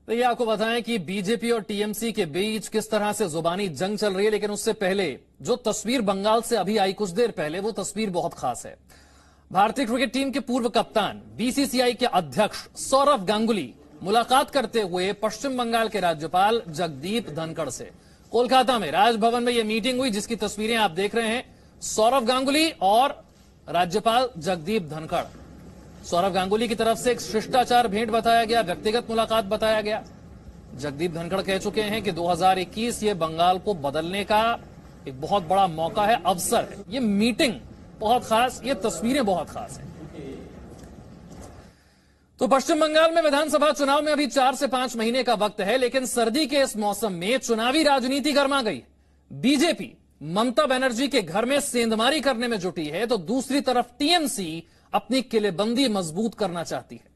तो ये आपको बताएं कि बीजेपी और टीएमसी के बीच किस तरह से जुबानी जंग चल रही है, लेकिन उससे पहले जो तस्वीर बंगाल से अभी आई कुछ देर पहले, वो तस्वीर बहुत खास है। भारतीय क्रिकेट टीम के पूर्व कप्तान, बीसीसीआई के अध्यक्ष सौरव गांगुली मुलाकात करते हुए पश्चिम बंगाल के राज्यपाल जगदीप धनखड़ से। कोलकाता में राजभवन में यह मीटिंग हुई, जिसकी तस्वीरें आप देख रहे हैं। सौरव गांगुली और राज्यपाल जगदीप धनखड़। सौरव गांगुली की तरफ से एक शिष्टाचार भेंट बताया गया, व्यक्तिगत मुलाकात बताया गया। जगदीप धनखड़ कह चुके हैं कि 2021 ये बंगाल को बदलने का एक बहुत बड़ा मौका है, अवसर है। ये मीटिंग बहुत खास, ये तस्वीरें बहुत खास हैं। तो पश्चिम बंगाल में विधानसभा चुनाव में अभी 4 से 5 महीने का वक्त है, लेकिन सर्दी के इस मौसम में चुनावी राजनीति गर्मा गई। बीजेपी ममता बनर्जी के घर में सेंधमारी करने में जुटी है, तो दूसरी तरफ टीएमसी अपनी किलेबंदी मजबूत करना चाहती है।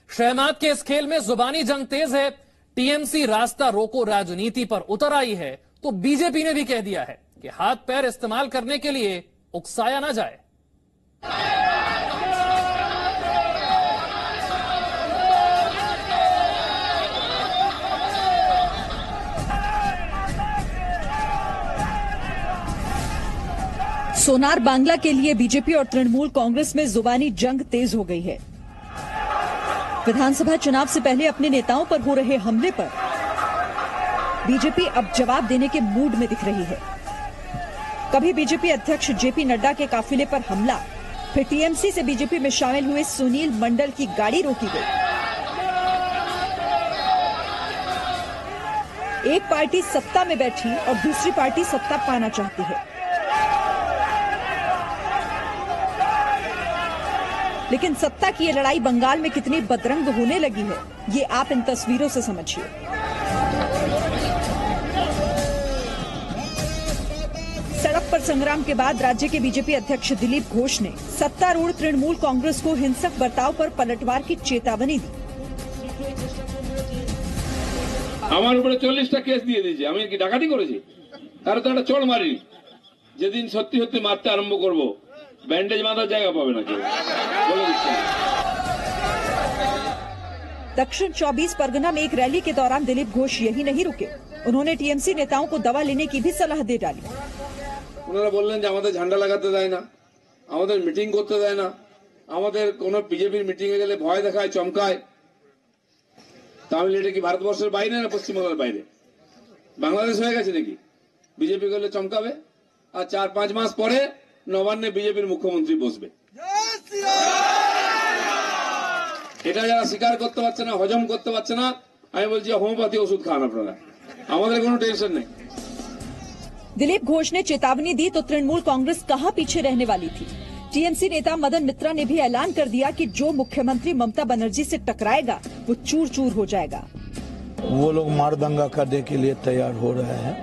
शहनाज के इस खेल में जुबानी जंग तेज है। टीएमसी रास्ता रोको राजनीति पर उतर आई है, तो बीजेपी ने भी कह दिया है कि हाथ पैर इस्तेमाल करने के लिए उकसाया ना जाए। सोनार बांग्ला के लिए बीजेपी और तृणमूल कांग्रेस में जुबानी जंग तेज हो गई है। विधानसभा चुनाव से पहले अपने नेताओं पर हो रहे हमले पर बीजेपी अब जवाब देने के मूड में दिख रही है। कभी बीजेपी अध्यक्ष जेपी नड्डा के काफिले पर हमला, फिर टीएमसी से बीजेपी में शामिल हुए सुनील मंडल की गाड़ी रोकी गई। एक पार्टी सत्ता में बैठी और दूसरी पार्टी सत्ता पाना चाहती है, लेकिन सत्ता की ये लड़ाई बंगाल में कितनी बदरंग होने लगी है, ये आप इन तस्वीरों से समझिए। सड़क पर संग्राम के बाद राज्य के बीजेपी अध्यक्ष दिलीप घोष ने सत्तारूढ़ तृणमूल कांग्रेस को हिंसक बर्ताव पर पलटवार की चेतावनी दी। আমার উপরে 40টা কেস দিয়ে দিয়েছে, আমি কি ডাকাতি করেছি? তার তো একটা চড় মারিনি। যেদিন সত্যি সত্যি মারতে আরম্ভ করব, बैंडेज माथा जाएगा पावे ना क्यों? दक्षिण 24 परगना में एक रैली के दौरान दिलीप घोष यही नहीं रुके, उन्होंने टीएमसी नेताओं को दवा लेने की भी सलाह दे डाली। उन्होंने बोललेन যে আমাদের ঝান্ডা লাগাতে দেয় না, আমাদের মিটিং করতে দেয় না, আমাদের কোন বিজেপির মিটিং এ গেলে ভয় দেখায়, চমকায়। তাহলে এটা কি ভারতবর্ষের বাইরে না পশ্চিমবঙ্গের বাইরে? বাংলাদেশ হয়ে গেছে নাকি? বিজেপি গেলে চমকাবে আর 4-5 মাস পরে নবান্নে বিজেপির মুখ্যমন্ত্রী বসবে। এটা যারা স্বীকার করতে পারছে না, হজম করতে পারছে না, আমি বলছি হোমিওপ্যাথি ওষুধ খান আপনারা, আমাদের কোনো টেনशन नहीं। दिलीप घोष ने चेतावनी दी तो तृणमूल कांग्रेस कहां पीछे रहने वाली थी। टीएमसी नेता मदन मित्रा ने भी ऐलान कर दिया कि जो मुख्यमंत्री ममता बनर्जी से टकराएगा वो चूर चूर हो जाएगा। वो लोग मार दंगा करने के लिए तैयार हो रहे हैं।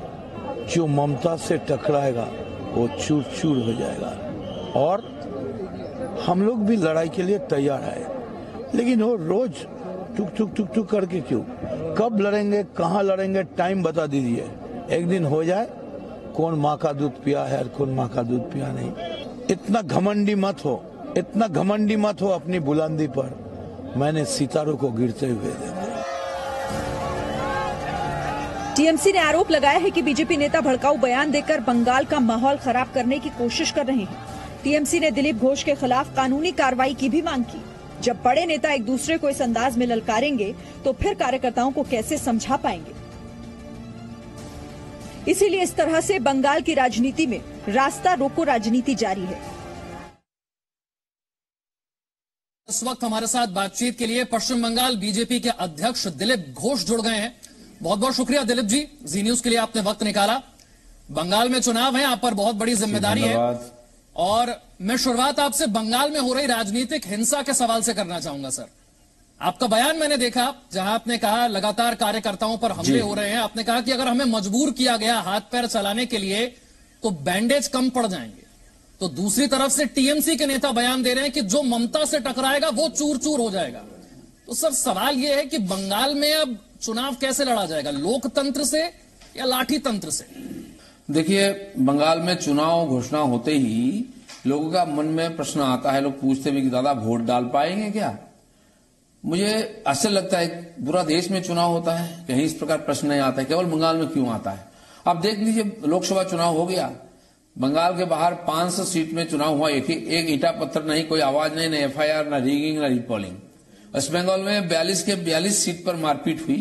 जो ममता से टकराएगा वो चूर चूर हो जाएगा, और हम लोग भी लड़ाई के लिए तैयार है, लेकिन वो रोज टुक टुक टुक टुक करके क्यों? कब लड़ेंगे, कहाँ लड़ेंगे, टाइम बता दीजिए। एक दिन हो जाए कौन माँ का दूध पिया है और कौन माँ का दूध पिया नहीं। इतना घमंडी मत हो, इतना घमंडी मत हो अपनी बुलंदी पर। मैंने सितारों को गिरते हुए देखा। टीएमसी ने आरोप लगाया है कि बीजेपी नेता भड़काऊ बयान देकर बंगाल का माहौल खराब करने की कोशिश कर रहे हैं। टीएमसी ने दिलीप घोष के खिलाफ कानूनी कार्रवाई की भी मांग की। जब बड़े नेता एक दूसरे को इस अंदाज में ललकारेंगे तो फिर कार्यकर्ताओं को कैसे समझा पाएंगे? इसीलिए इस तरह से बंगाल की राजनीति में रास्ता रोको राजनीति जारी है। इस वक्त हमारे साथ बातचीत के लिए पश्चिम बंगाल बीजेपी के अध्यक्ष दिलीप घोष जुड़ गए हैं। बहुत बहुत शुक्रिया दिलीप जी, जी न्यूज के लिए आपने वक्त निकाला। बंगाल में चुनाव है, आप पर बहुत बड़ी जिम्मेदारी है, और मैं शुरुआत आपसे बंगाल में हो रही राजनीतिक हिंसा के सवाल से करना चाहूंगा। सर, आपका बयान मैंने देखा, जहां आपने कहा लगातार कार्यकर्ताओं पर हमले हो रहे हैं। आपने कहा कि अगर हमें मजबूर किया गया हाथ पैर चलाने के लिए तो बैंडेज कम पड़ जाएंगे। तो दूसरी तरफ से टीएमसी के नेता बयान दे रहे हैं कि जो ममता से टकराएगा वो चूर चूर हो जाएगा। तो सर, सवाल यह है कि बंगाल में अब चुनाव कैसे लड़ा जाएगा, लोकतंत्र से या लाठी तंत्र से? देखिए, बंगाल में चुनाव घोषणा होते ही लोगों का मन में प्रश्न आता है, लोग पूछते हैं कि दादा वोट डाल पाएंगे क्या? मुझे आश्चर्य लगता है, पूरा देश में चुनाव होता है, कहीं इस प्रकार प्रश्न नहीं आता है, केवल बंगाल में क्यों आता है? आप देख लीजिए, लोकसभा चुनाव हो गया, बंगाल के बाहर 500 सीट में चुनाव हुआ, एक ईंटा पत्थर नहीं, कोई आवाज नहीं, न एफआईआर, न रिगिंग, न रिपोलिंग। वेस्ट बंगाल में 42 के 42 सीट पर मारपीट हुई,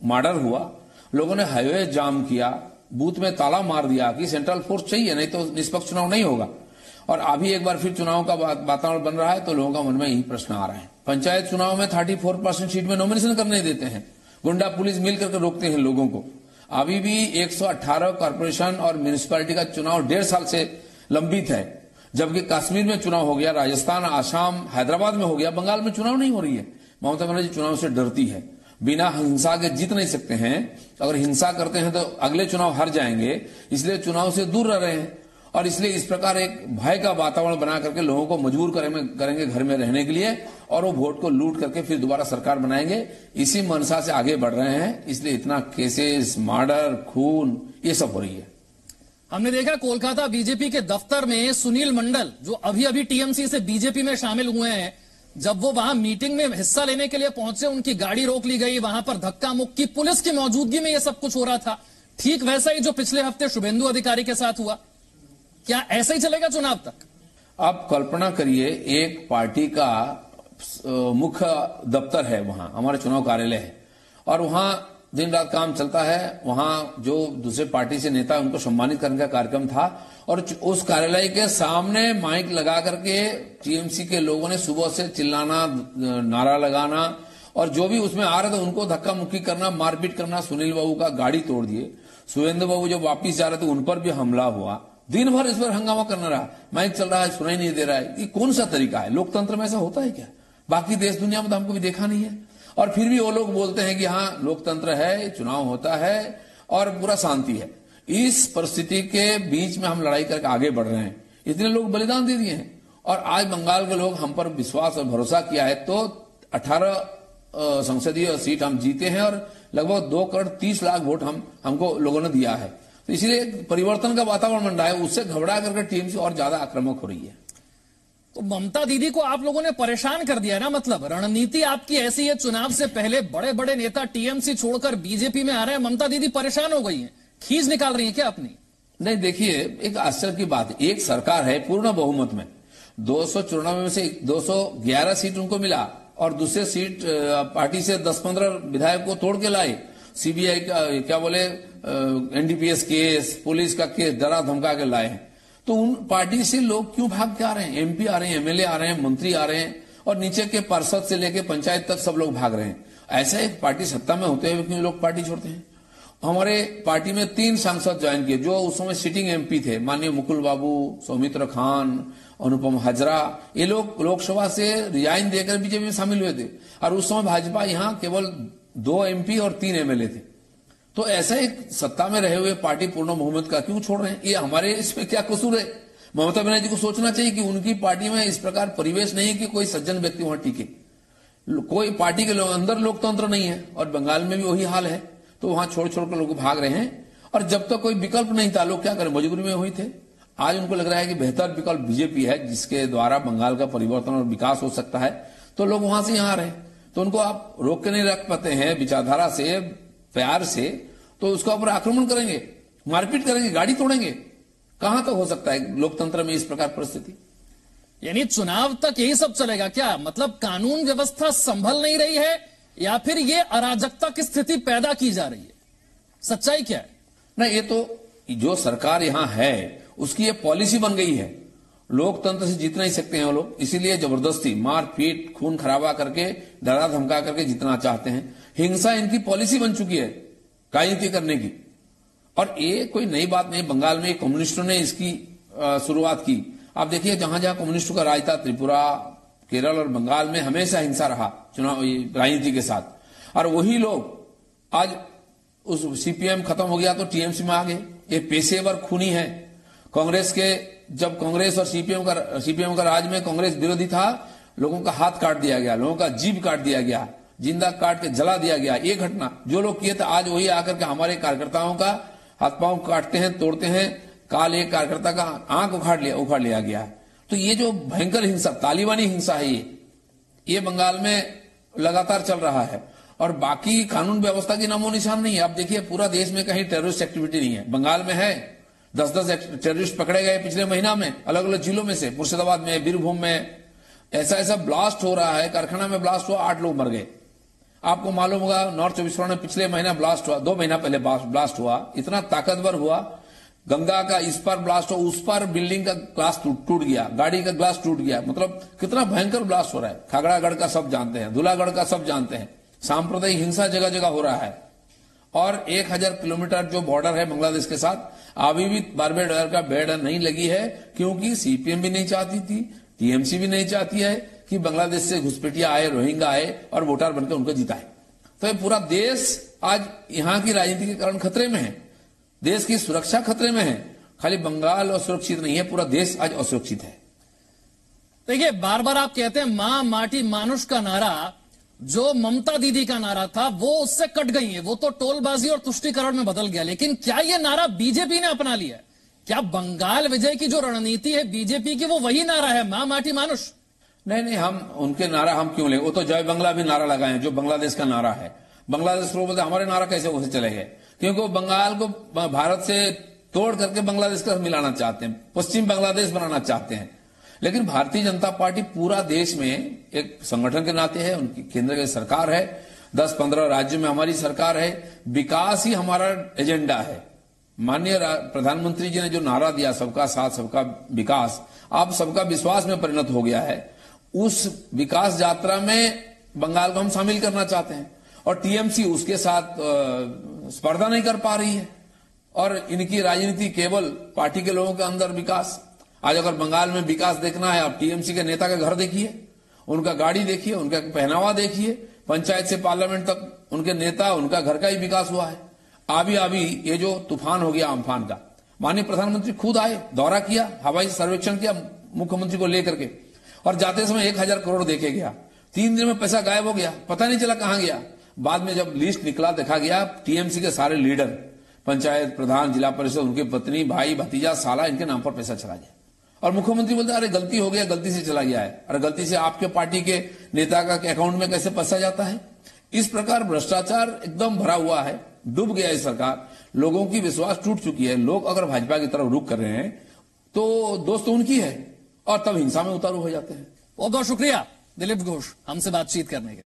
मर्डर हुआ, लोगों ने हाईवे जाम किया, बूथ में ताला मार दिया कि सेंट्रल फोर्स चाहिए, नहीं तो निष्पक्ष चुनाव नहीं होगा। और अभी एक बार फिर चुनाव का वातावरण बन रहा है, तो लोगों का मन में यही प्रश्न आ रहा है। पंचायत चुनाव में 34% सीट में नॉमिनेशन करने देते हैं, गुंडा पुलिस मिलकर के रोकते हैं लोगों को। अभी भी 118 कॉर्पोरेशन और म्यूनिसिपैलिटी का चुनाव 1.5 साल से लंबित है, जबकि कश्मीर में चुनाव हो गया, राजस्थान, आसाम, हैदराबाद में हो गया, बंगाल में चुनाव नहीं हो रही है। ममता बनर्जी चुनाव से डरती है, बिना हिंसा के जीत नहीं सकते हैं, अगर हिंसा करते हैं तो अगले चुनाव हार जाएंगे, इसलिए चुनाव से दूर रह रहे हैं। और इसलिए इस प्रकार एक भय का वातावरण बना करके लोगों को मजबूर करेंगे घर में रहने के लिए, और वो वोट को लूट करके फिर दोबारा सरकार बनाएंगे। इसी मनसा से आगे बढ़ रहे हैं, इसलिए इतना केसेस, मर्डर, खून, ये सब हो रही है। हमने देखा कोलकाता बीजेपी के दफ्तर में सुनील मंडल, जो अभी अभी टीएमसी से बीजेपी में शामिल हुए हैं, जब वो वहां मीटिंग में हिस्सा लेने के लिए पहुंचे, उनकी गाड़ी रोक ली गई, वहां पर धक्का मुक्की, पुलिस की मौजूदगी में ये सब कुछ हो रहा था। ठीक वैसा ही जो पिछले हफ्ते शुभेंदु अधिकारी के साथ हुआ। क्या ऐसा ही चलेगा चुनाव तक? आप कल्पना करिए, एक पार्टी का मुख्य दफ्तर है, वहां हमारा चुनाव कार्यालय है, और वहां दिन रात काम चलता है। वहां जो दूसरे पार्टी से नेता उनको सम्मानित करने का कार्यक्रम था, और उस कार्यालय के सामने माइक लगा करके टीएमसी के लोगों ने सुबह से चिल्लाना, नारा लगाना, और जो भी उसमें आ रहे थे उनको धक्का मुक्की करना, मारपीट करना। सुनील बाबू का गाड़ी तोड़ दिए, शुभेंदु बाबू जब वापिस जा रहे थे उन पर भी हमला हुआ। दिन भर इस पर हंगामा करना रहा, माइक चल रहा है, सुनाई नहीं दे रहा है। ये कौन सा तरीका है? लोकतंत्र में ऐसा होता है क्या? बाकी देश दुनिया में तो हमको भी देखा नहीं है। और फिर भी वो लोग बोलते हैं कि हाँ लोकतंत्र है, चुनाव होता है और पूरा शांति है। इस परिस्थिति के बीच में हम लड़ाई करके आगे बढ़ रहे हैं। इतने लोग बलिदान दे दिए हैं, और आज बंगाल के लोग हम पर विश्वास और भरोसा किया है, तो 18 संसदीय सीट हम जीते हैं, और लगभग 2 करोड़ 30 लाख वोट हमको लोगों ने दिया है। तो इसलिए परिवर्तन का वातावरण बन रहा है, उससे घबरा करके टीएमसी और ज्यादा आक्रामक हो रही है। तो ममता दीदी को आप लोगों ने परेशान कर दिया ना, मतलब रणनीति आपकी ऐसी है। चुनाव से पहले बड़े बड़े नेता टीएमसी छोड़कर बीजेपी में आ रहे हैं, ममता दीदी परेशान हो गई हैं, खींच निकाल रही है क्या अपनी? नहीं, देखिए एक आश्चर्य की बात है, एक सरकार है पूर्ण बहुमत में, 294 में से 211 सीट उनको मिला, और दूसरे सीट पार्टी से 10-15 विधायक को तोड़ के लाए। सीबीआई का क्या बोले, एनडीपीएस केस, पुलिस का केस डरा धमका के लाए हैं। तो उन पार्टी से लोग क्यों भाग के आ रहे हैं? एमपी आ रहे हैं, एमएलए आ रहे हैं, मंत्री आ रहे हैं, और नीचे के पार्षद से लेके पंचायत तक सब लोग भाग रहे हैं। ऐसा एक पार्टी सत्ता में होते हुए क्यों लोग पार्टी छोड़ते हैं? हमारे पार्टी में 3 सांसद ज्वाइन किए, जो उस समय सिटिंग एमपी थे, माननीय मुकुल बाबू, सौमित्र खान, अनुपम हजरा। ये लोग लोकसभा से रिजाइन देकर बीजेपी में शामिल हुए थे, और उस समय भाजपा यहां केवल 2 एमपी और 3 एमएलए थे। तो ऐसा एक सत्ता में रहे हुए पार्टी पूर्ण बहुमत का क्यों छोड़ रहे हैं? ये हमारे इसमें क्या कसूर है? ममता बनर्जी को सोचना चाहिए कि उनकी पार्टी में इस प्रकार परिवेश नहीं है कि कोई सज्जन व्यक्ति वहां टिके। कोई पार्टी के अंदर लोकतंत्र नहीं है, और बंगाल में भी वही हाल है। तो वहां छोड़ छोड़ कर लोग भाग रहे हैं, और जब तक कोई विकल्प नहीं था, लोग क्या करें, मजबूरी में हुई थे। आज उनको लग रहा है कि बेहतर विकल्प बीजेपी है, जिसके द्वारा बंगाल का परिवर्तन और विकास हो सकता है, तो लोग वहां से यहां आ रहे हैं। तो उनको आप रोक के नहीं रख पाते हैं विचारधारा से, प्यार से, तो उसका ऊपर आक्रमण करेंगे, मारपीट करेंगे, गाड़ी तोड़ेंगे। कहां तक हो सकता है लोकतंत्र में इस प्रकार परिस्थिति? यानी चुनाव तक यही सब चलेगा क्या? मतलब कानून व्यवस्था संभल नहीं रही है, या फिर ये अराजकता की स्थिति पैदा की जा रही है? सच्चाई क्या है? नहीं, ये तो जो सरकार यहां है उसकी ये पॉलिसी बन गई है। लोकतंत्र से जीत नहीं सकते हैं वो लोग, इसीलिए जबरदस्ती मारपीट, खून खराबा करके, डरा धमका करके जीतना चाहते हैं। हिंसा इनकी पॉलिसी बन चुकी है राजनीति करने की। और ये कोई नई बात नहीं, बंगाल में कम्युनिस्टों ने इसकी शुरुआत की। आप देखिए, जहां जहां कम्युनिस्टों का राज था, त्रिपुरा, केरल और बंगाल में हमेशा हिंसा रहा चुनाव राजनीति के साथ। और वही लोग आज उस सीपीएम खत्म हो गया तो टीएमसी में आ गए। ये पेशेवर खूनी है। कांग्रेस के, जब कांग्रेस और सीपीएम का राज में कांग्रेस विरोधी था, लोगों का हाथ काट दिया गया, लोगों का जीभ काट दिया गया, जिंदा काट के जला दिया गया। ये घटना जो लोग किए थे, आज वही आकर के हमारे कार्यकर्ताओं का हाथ पांव काटते हैं, तोड़ते हैं। काल एक कार्यकर्ता का आंख उखाड़ लिया गया। तो ये जो भयंकर हिंसा, तालिबानी हिंसा है, ये बंगाल में लगातार चल रहा है और बाकी कानून व्यवस्था की नामो निशान नहीं है। आप देखिए पूरा देश में कहीं टेररिस्ट एक्टिविटी नहीं है। बंगाल में है, 10-10 टेररिस्ट पकड़े गए पिछले महीना में अलग अलग जिलों में से, मुर्शिदाबाद में, बीरभूम में। ऐसा ब्लास्ट हो रहा है, कारखाना में ब्लास्ट हुआ, 8 लोग मर गए। आपको मालूम होगा नॉर्थ 24 परगना में पिछले महीना ब्लास्ट हुआ, 2 महीना पहले ब्लास्ट हुआ, इतना ताकतवर हुआ। गंगा का इस पार ब्लास्ट हो, उस पार बिल्डिंग का ग्लास टूट गया, गाड़ी का ग्लास टूट गया। मतलब कितना भयंकर ब्लास्ट हो रहा है। खागड़ागढ़ का सब जानते हैं, धुलागढ़ का सब जानते हैं। सांप्रदायिक हिंसा जगह जगह हो रहा है और 1000 किलोमीटर जो बॉर्डर है बांग्लादेश के साथ, अभी भी बारबेडर का बेड़ नहीं लगी है, क्योंकि सीपीएम भी नहीं चाहती थी, टीएमसी भी नहीं चाहती है कि बांग्लादेश से घुसपैठिया आए, रोहिंग्या आए और वोटर बनकर उनको जिताए। तो ये पूरा देश आज यहाँ की राजनीति के कारण खतरे में है, देश की सुरक्षा खतरे में है। खाली बंगाल असुरक्षित नहीं है, पूरा देश आज असुरक्षित है। देखिए, बार बार आप कहते हैं मां माटी मानुष का नारा, जो ममता दीदी का नारा था वो उससे कट गई है, वो तो टोलबाजी और तुष्टीकरण में बदल गया। लेकिन क्या ये नारा बीजेपी ने अपना लिया? क्या बंगाल विजय की जो रणनीति है बीजेपी की, वो वही नारा है, मां माटी मानुष? नहीं, हम उनके नारा हम क्यों ले? वो तो जय बंगला भी नारा लगाए हैं, जो बांग्लादेश का नारा है। बांग्लादेश को बोलते हमारे नारा कैसे उसे चले गए? क्योंकि वो बंगाल को भारत से तोड़ करके बांग्लादेश का मिलाना चाहते हैं, पश्चिम बांग्लादेश बनाना चाहते हैं। लेकिन भारतीय जनता पार्टी पूरा देश में एक संगठन के नाते है, उनकी केंद्र की सरकार है, 10-15 राज्यों में हमारी सरकार है, विकास ही हमारा एजेंडा है। माननीय प्रधानमंत्री जी ने जो नारा दिया, सबका साथ सबका विकास, अब सबका विश्वास में परिणत हो गया है। उस विकास यात्रा में बंगाल को हम शामिल करना चाहते हैं और टीएमसी उसके साथ स्पर्धा नहीं कर पा रही है और इनकी राजनीति केवल पार्टी के लोगों के अंदर विकास। आज अगर बंगाल में विकास देखना है, आप टीएमसी के नेता का घर देखिए, उनका गाड़ी देखिए, उनका पहनावा देखिए, पंचायत से पार्लियामेंट तक उनके नेता, उनका घर का ही विकास हुआ है। अभी ये जो तूफान हो गया अम्फान का, माननीय प्रधानमंत्री खुद आए, दौरा किया, हवाई सर्वेक्षण किया मुख्यमंत्री को लेकर के, और जाते समय 1000 करोड़ देके गया। 3 दिन में पैसा गायब हो गया, पता नहीं चला कहां गया। बाद में जब लिस्ट निकला, देखा गया टीएमसी के सारे लीडर, पंचायत प्रधान, जिला परिषद, उनकी पत्नी, भाई, भतीजा, साला, इनके नाम पर पैसा चला गया। और मुख्यमंत्री बोलते अरे गलती हो गया, गलती से चला गया है। अरे गलती से आपके पार्टी के नेता का अकाउंट में कैसे पैसा जाता है? इस प्रकार भ्रष्टाचार एकदम भरा हुआ है, डूब गया है सरकार। लोगों की विश्वास टूट चुकी है। लोग अगर भाजपा की तरफ रुख कर रहे हैं तो दोस्त उनकी है और तब हिंसा में उतारू हो जाते हैं। बहुत बहुत शुक्रिया दिलीप घोष हमसे बातचीत करने के।